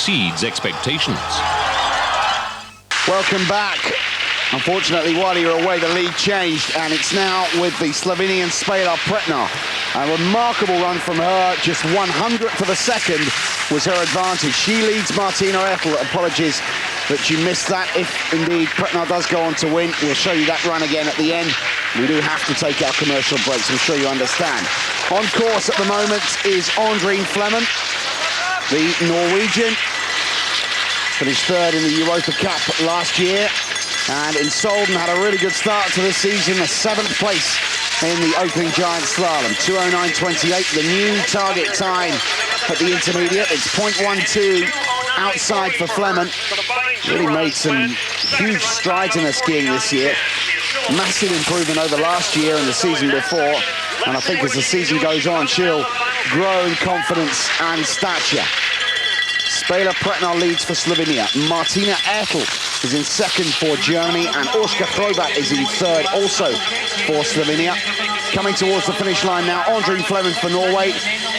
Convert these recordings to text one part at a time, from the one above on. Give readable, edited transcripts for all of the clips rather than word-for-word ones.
exceeds expectations. Welcome back. Unfortunately, while you were away, the lead changed, and it's now with the Slovenian Sabina Panzanini. A remarkable run from her, just 100th of a second was her advantage. She leads Martina Ertl. Apologies that you missed that. If indeed Panzanini does go on to win, we'll show you that run again at the end. We do have to take our commercial breaks, I'm sure you understand. On course at the moment is Andrine Fleming, the Norwegian. Finished third in the Europa Cup last year, and in Solden had a really good start to this season, a 7th place in the opening giant slalom. 2:09.28, the new target time at the intermediate. It's 0.12 outside for Fleming. Really made some huge strides in her skiing this year. Massive improvement over last year and the season before. And I think as the season goes on, she'll grow in confidence and stature. Sabina Panzanini leads for Slovenia. Martina Ertl is in second for Germany, and Urška Hrovat is in third, also for Slovenia. Coming towards the finish line now, Andrine Fleming for Norway,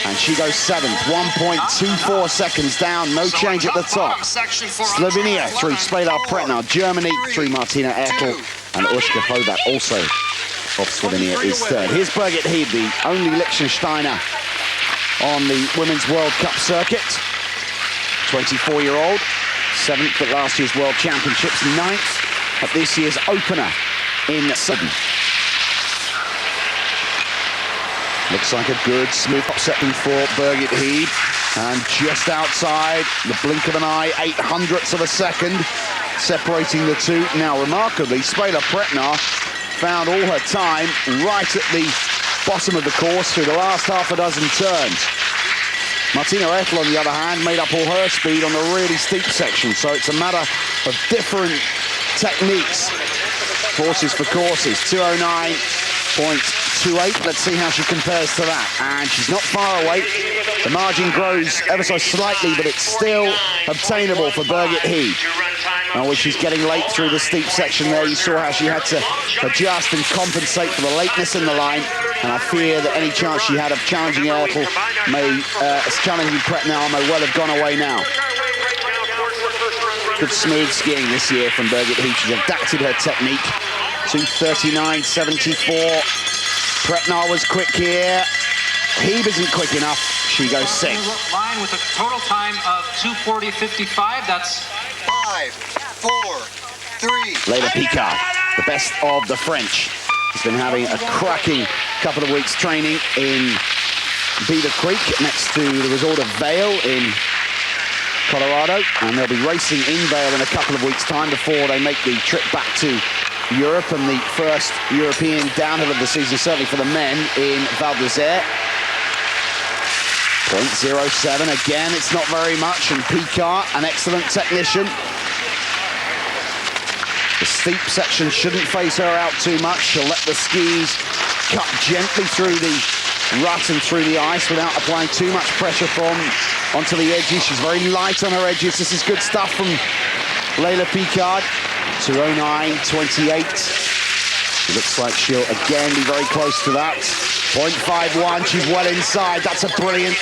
and she goes 7th, 1.24 seconds down, no change at the top. Slovenia through Sabina Panzanini, Germany through Martina Ertl, and Urška Hrovat also of Slovenia is third. Here's Birgit Heeb, the only Liechtensteiner on the Women's World Cup circuit. 24-year-old, 7th at last year's World Championships, 9th at this year's opener in Sudden. Looks like a good, smooth upsetting for Birgit Heeb. And just outside, the blink of an eye, 0.08 of a second, separating the two. Now, remarkably, Sabina Panzanini found all her time right at the bottom of the course through the last half a dozen turns. Martina Ertl, on the other hand, made up all her speed on the really steep section, so it's a matter of different techniques. Horses for courses, 2:09.28. Let's see how she compares to that. And she's not far away. The margin grows ever so slightly, but it's still obtainable for Birgit Heeb. And she's getting late through the steep section there. You saw how she had to adjust and compensate for the lateness in the line. And I fear that any chance she had of challenging Ertl challenging Panzanini may well have gone away now. Good smooth skiing this year from Birgit Heeb. She's adapted her technique. 2:39.74. Panzanini was quick here. Heeb isn't quick enough. She goes 6th. Line with a total time of 2:40.55. That's 5, 4, 3. Leila Picard, the best of the French, has been having a cracking couple of weeks training in Beaver Creek next to the resort of Vail in Colorado, and they'll be racing in Vail in a couple of weeks' time before they make the trip back to Europe, and the first European downhill of the season, certainly for the men, in Val d'Isère. 0.07, again, it's not very much, and Picard, an excellent technician. The steep section shouldn't phase her out too much. She'll let the skis cut gently through the rut and through the ice without applying too much pressure onto the edges. She's very light on her edges. This is good stuff from Leila Picard. 2:09.28. She looks like she'll again be very close to that. 0.51, she's well inside. That's a brilliant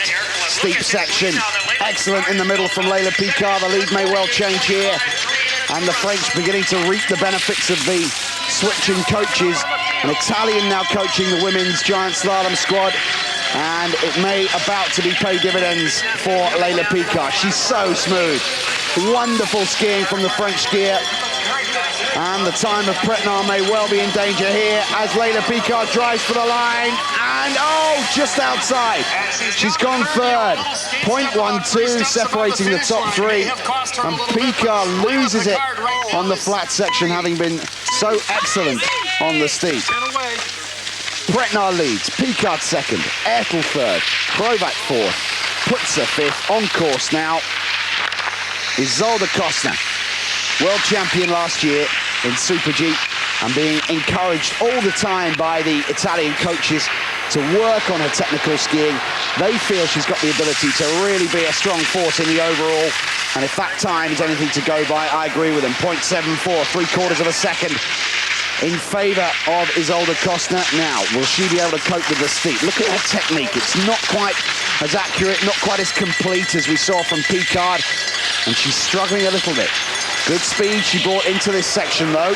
steep section. Excellent in the middle from Leila Picard. The lead may well change here. And the French beginning to reap the benefits of the switching coaches. An Italian now coaching the women's giant slalom squad. And it may about to be pay dividends for Leila Picard. She's so smooth. Wonderful skiing from the French skier. And the time of Panzanini may well be in danger here as Leila Picard drives for the line. And oh, just outside. She's gone third. 0.12 separating the top three. And Picard loses it on the flat section, having been so excellent on the steep. Panzanini leads, Picard second, Ertl third, Hrovat fourth, Putzer fifth. On course now is Isolda Kostner, world champion last year in Super G, and being encouraged all the time by the Italian coaches to work on her technical skiing. They feel she's got the ability to really be a strong force in the overall, and if that time is anything to go by, I agree with them. 0.74, 3/4 of a second in favour of Isolda Kostner. Now, will she be able to cope with the steep? Look at her technique. It's not quite as accurate, not quite as complete as we saw from Picard. and she's struggling a little bit. Good speed she brought into this section, though,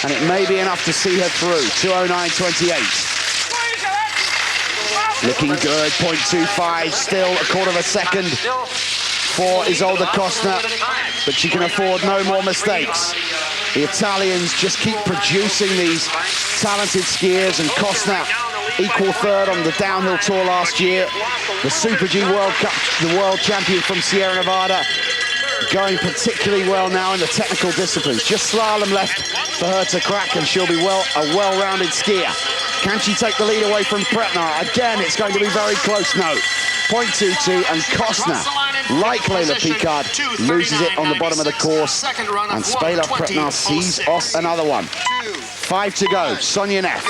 and it may be enough to see her through. 2:09.28. Looking good, 0.25, still a quarter of a second for Isolda Kostner, but she can afford no more mistakes. The Italians just keep producing these talented skiers, and Kostner equal third on the downhill tour last year. The Super G World Cup, the world champion from Sierra Nevada, going particularly well now in the technical disciplines. Just slalom left for her to crack, and she'll be a well-rounded skier. Can she take the lead away from Pretnar? Again, it's going to be very close. No. 0.22, and Kostner, like Layla Picard, loses it on the bottom of the course, and Sabina Pretnar sees off another one. 5 to go. Sonia Neff.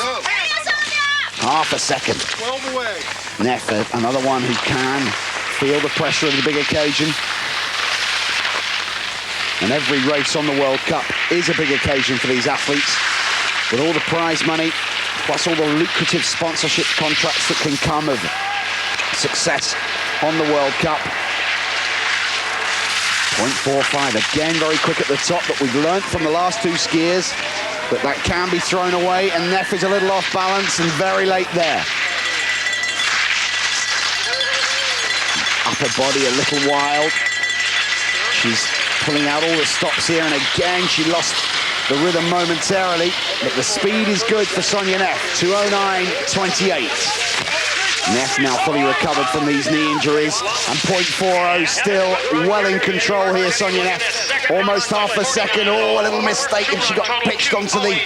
Half a second. 12 away. Neff, another one who can feel the pressure of the big occasion. And every race on the World Cup is a big occasion for these athletes, with all the prize money, plus all the lucrative sponsorship contracts that can come of success on the World Cup. 0.45, again very quick at the top, but we've learnt from the last two skiers that can be thrown away, and Neff is a little off balance and very late there. Upper body a little wild. She's pulling out all the stops here, and again she lost the rhythm momentarily, but the speed is good for Sonia Neff. 2:09.28. Neff now fully recovered from these knee injuries, and 0.40 still well in control here. Sonia Neff, almost half a second. Oh, a little mistake, and she got pitched onto the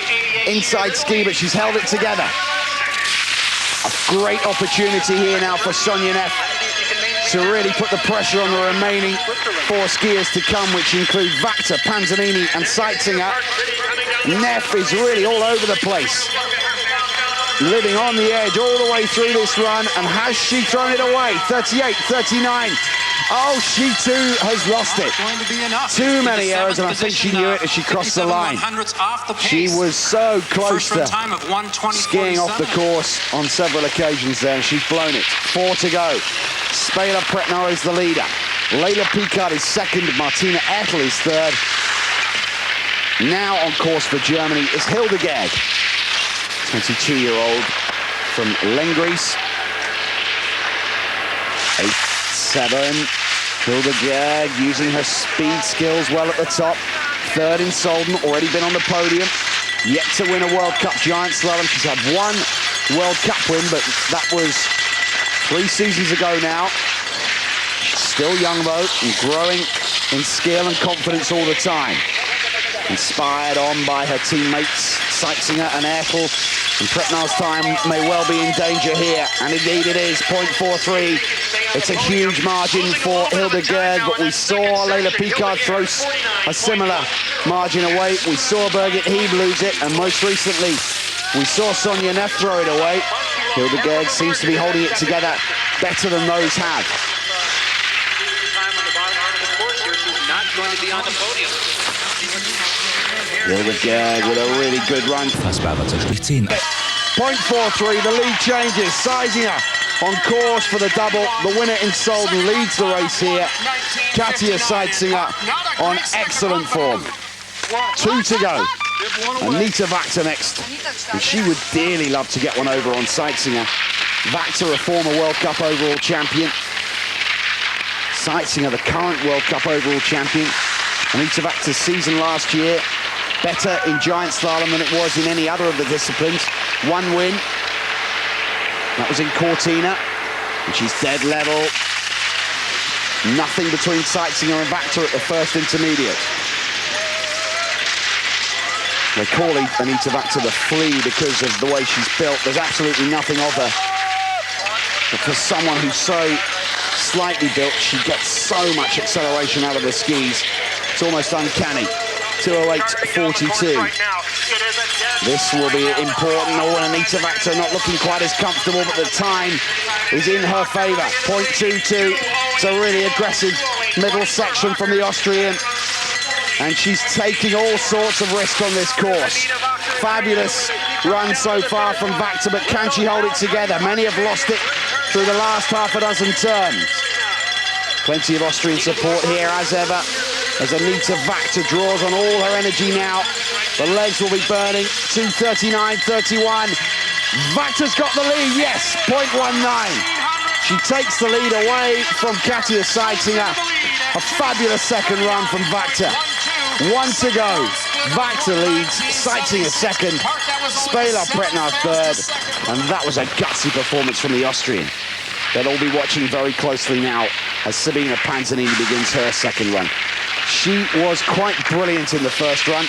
inside ski, but she's held it together. A great opportunity here now for Sonia Neff to really put the pressure on the remaining 4 skiers to come, which include Vactor, Panzanini and Seitzinger. Neff is really all over the place, living on the edge all the way through this run, and has she thrown it away? 38-39. Oh, she too has lost it. Too many errors, and I think she knew it as she crossed the line. She was so close to skiing off the course on several occasions there, and she's blown it. 4 to go. Sabina Pretnar is the leader. Layla Picard is second. Martina Ettel is third. Now on course for Germany is Hildegard, 22-year-old from Lengries. 8-7. Hildegard using her speed skills well at the top. Third in Solden, already been on the podium. Yet to win a World Cup giant slalom. She's had one World Cup win, but that was 3 seasons ago now. Still young though, and growing in skill and confidence all the time. Inspired on by her teammates Seitzinger and Ertel, and Pretnar's time may well be in danger here, and indeed it is. 0.43. It's a huge margin for Hildegard, but we saw Layla Picard throw a similar margin away. We saw Birgit Heeb lose it, and most recently we saw Sonia Neff throw it away. Hildegard seems to be holding it together better than those have. Hildegard with a really good run. 0.43, the lead changes. Seisinger on course for the double. The winner in Solden leads the race here. Katja Seitzinger on excellent form. 2 to go. Anita Vactor next. And she would dearly love to get one over on Seitzinger. Vactor, a former World Cup overall champion. Seitzinger, the current World Cup overall champion. Anita Vactor's season last year, better in giant slalom than it was in any other of the disciplines. 1 win. That was in Cortina, and she's dead level. Nothing between Seitzinger and Vactor at the first intermediate. They call Anita Vactor the flea because of the way she's built. There's absolutely nothing of her. But for someone who's so slightly built, she gets so much acceleration out of the skis. It's almost uncanny. 2:08.42. This will be important. Oh, and Anita Vactor not looking quite as comfortable, but the time is in her favor. 0.22. It's a really aggressive middle section from the Austrian, and she's taking all sorts of risk on this course. Fabulous run so far from Vactor, but can she hold it together? Many have lost it through the last half a dozen turns. Plenty of Austrian support here as ever. as Anita Vactor draws on all her energy now. The legs will be burning. 2:39.31. Vactor's got the lead, yes, 0.19. She takes the lead away from Katia Seitzinger. A fabulous second run from Vactor. 1 to go. Vactor leads, Seitzinger second, Spela Pretnar third, and that was a gutsy performance from the Austrian. They'll all be watching very closely now as Sabina Panzanini begins her second run. She was quite brilliant in the first run.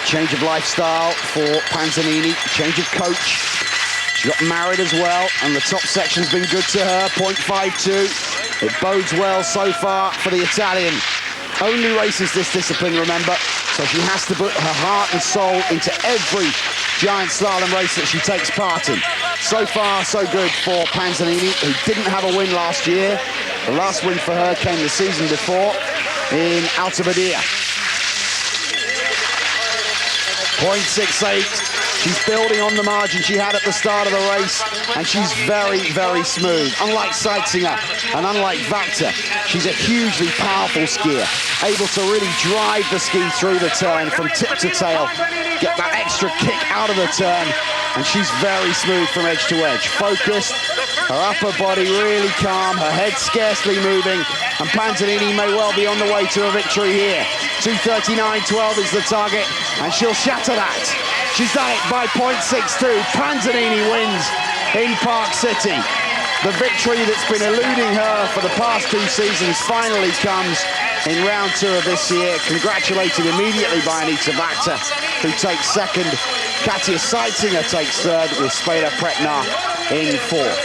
Change of lifestyle for Panzanini, change of coach. She got married as well, and the top section's been good to her, 0.52. It bodes well so far for the Italian. Only races this discipline, remember, so she has to put her heart and soul into every giant slalom race that she takes part in. So far, so good for Panzanini, who didn't have a win last year. The last win for her came the season before in Alta Badia. 0.68. She's building on the margin she had at the start of the race, and she's very, very smooth. Unlike Seitzinger and unlike Vactor, she's a hugely powerful skier, able to really drive the ski through the turn from tip to tail, get that extra kick out of the turn, and she's very smooth from edge to edge. Focused, her upper body really calm, her head scarcely moving, and Panzanini may well be on the way to a victory here. 2:39.12 is the target, and she'll shatter that. She's done it by 0.62. Panzanini wins in Park City. The victory that's been eluding her for the past 2 seasons finally comes in round 2 of this year. Congratulated immediately by Anita Vactor, who takes second. Katia Seitzinger takes third, with Spela Pretnar in fourth.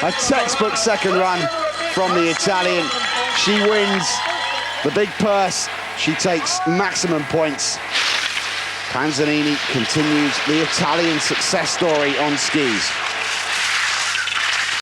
A textbook second run from the Italian. She wins the big purse. She takes maximum points. Panzanini continues the Italian success story on skis.